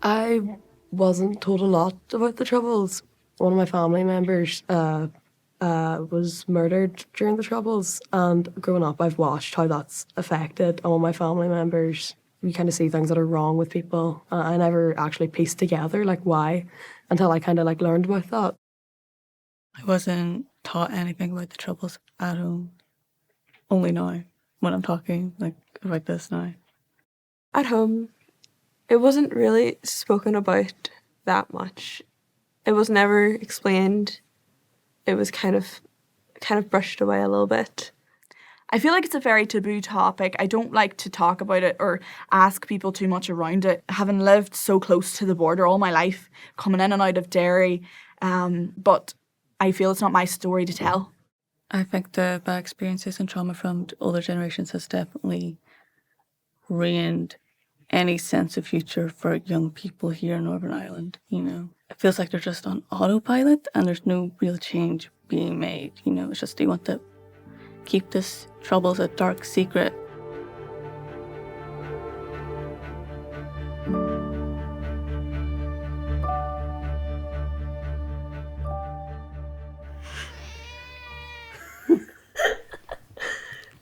I wasn't told a lot about the Troubles. One of my family members was murdered during the Troubles, and growing up I've watched how that's affected all my family members. You kind of see things that are wrong with people. I never actually pieced together like why until I kind of like learned about that. I wasn't taught anything about the Troubles at home. Only now, when I'm talking like about this now. At home, it wasn't really spoken about that much. It was never explained. It was kind of brushed away a little bit. I feel like it's a very taboo topic. I don't like to talk about it or ask people too much around it. Having lived so close to the border all my life, coming in and out of Derry, but I feel it's not my story to tell. I think the bad experiences and trauma from older generations has definitely ruined any sense of future for young people here in Northern Ireland, you know. It feels like they're just on autopilot and there's no real change being made, you know. It's just they want to keep this Troubles a dark secret.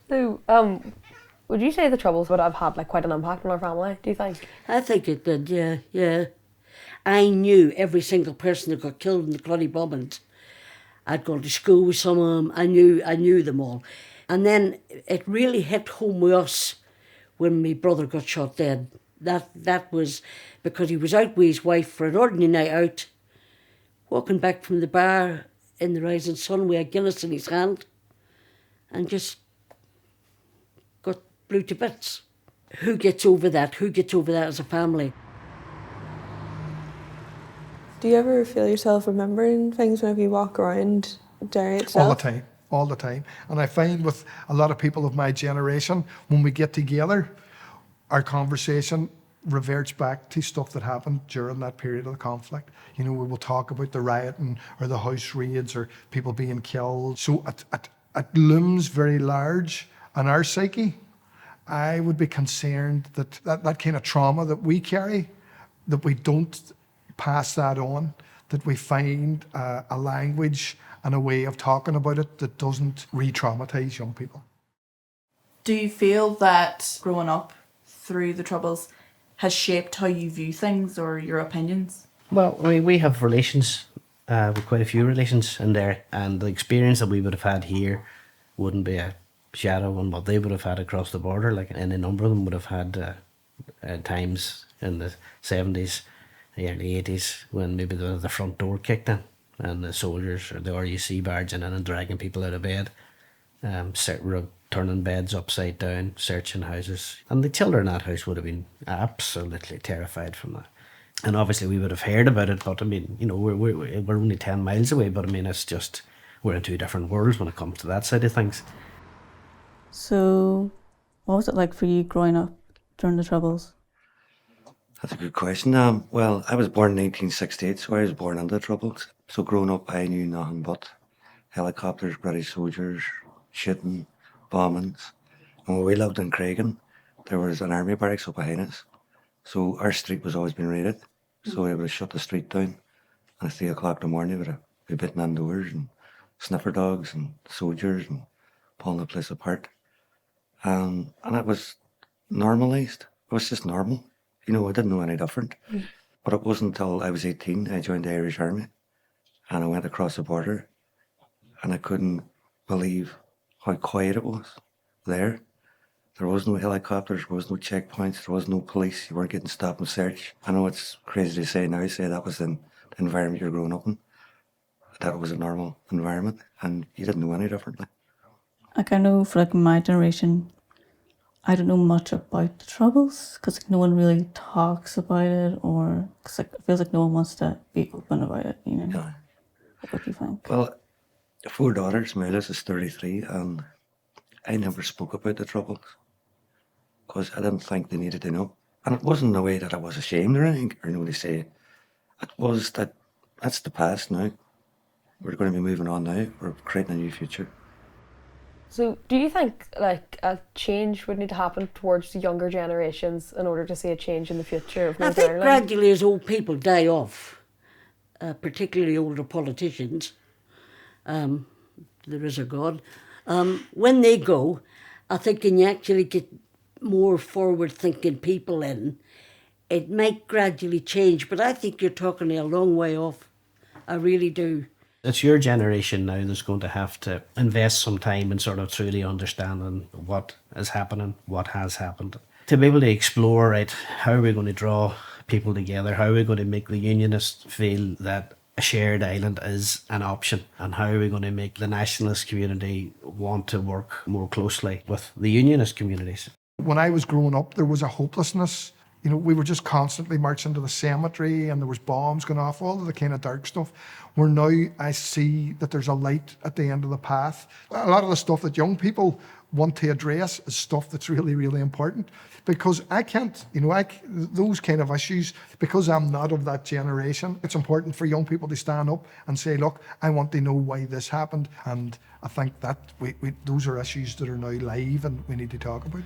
So, would you say the Troubles would have had like quite an impact on our family, do you think? I think it did, yeah. I knew every single person that got killed in the bloody bombings. I'd gone to school with some of them. I knew them all. And then it really hit home with us when my brother got shot dead. That was because he was out with his wife for an ordinary night out, walking back from the bar in the rising sun with a Guinness in his hand, and just got blew to bits. Who gets over that? Who gets over that as a family? Do you ever feel yourself remembering things whenever you walk around Derry itself? All the time. And I find with a lot of people of my generation, when we get together, our conversation reverts back to stuff that happened during that period of the conflict. You know, we will talk about the rioting or the house raids or people being killed. So it looms very large on our psyche. I would be concerned that kind of trauma that we carry, that we don't pass that on, that we find a language and a way of talking about it that doesn't re-traumatise young people. Do you feel that growing up through the Troubles has shaped how you view things or your opinions? Well, I mean, we have relations, with quite a few relations in there, and the experience that we would have had here wouldn't be a shadow on what they would have had across the border. Like, any number of them would have had times in the 70s, the early 80s, when maybe the front door kicked in and the soldiers or the RUC barging in and dragging people out of bed, turning beds upside down, searching houses. And the children in that house would have been absolutely terrified from that. And obviously we would have heard about it, but I mean, you know, we're only 10 miles away, but I mean, it's just, we're in two different worlds when it comes to that side of things. So, what was it like for you growing up during the Troubles? That's a good question. Well, I was born in 1968, so I was born under the Troubles. So growing up, I knew nothing but helicopters, British soldiers, shooting, bombings. And when we lived in Craigan, there was an army barracks up behind us. So our street was always being raided. So they would have shut the street down. And at 3 o'clock in the morning, they would have been beating on doors and sniffer dogs and soldiers and pulling the place apart. And it was normalised. It was just normal. You know, I didn't know any different. But it wasn't until I was 18 I joined the Irish Army and I went across the border and I couldn't believe how quiet it was there. There was no helicopters, there was no checkpoints, there was no police, you weren't getting stopped and searched. I know it's crazy to say now, say that was the environment you're growing up in. That was a normal environment and you didn't know any differently. Like, I know for like my generation, I don't know much about the Troubles because like, no one really talks about it, or cause, like, it feels like no one wants to be open about it, you know? Yeah. What do you think? Well, 4 daughters, my eldest is 33, and I never spoke about the Troubles because I didn't think they needed to know. And it wasn't the way that I was ashamed or anything, or no, they say it was that that's the past now. We're going to be moving on now. We're creating a new future. So do you think like a change would need to happen towards the younger generations in order to see a change in the future of I Northern think Ireland? gradually as old people die off, particularly older politicians, there is a God, when they go, I think when you actually get more forward-thinking people in, it might gradually change, but I think you're talking a long way off. I really do. It's your generation now that's going to have to invest some time in sort of truly understanding what is happening, what has happened. To be able to explore, right, how are we going to draw people together? How are we going to make the Unionists feel that a shared island is an option? And how are we going to make the nationalist community want to work more closely with the Unionist communities? When I was growing up, there was a hopelessness. You know, we were just constantly marching to the cemetery and there was bombs going off, all of the kind of dark stuff. Where now I see that there's a light at the end of the path. A lot of the stuff that young people want to address is stuff that's really, really important. Because I can't, you know, those kind of issues, because I'm not of that generation, it's important for young people to stand up and say, look, I want to know why this happened. And I think that those are issues that are now live and we need to talk about.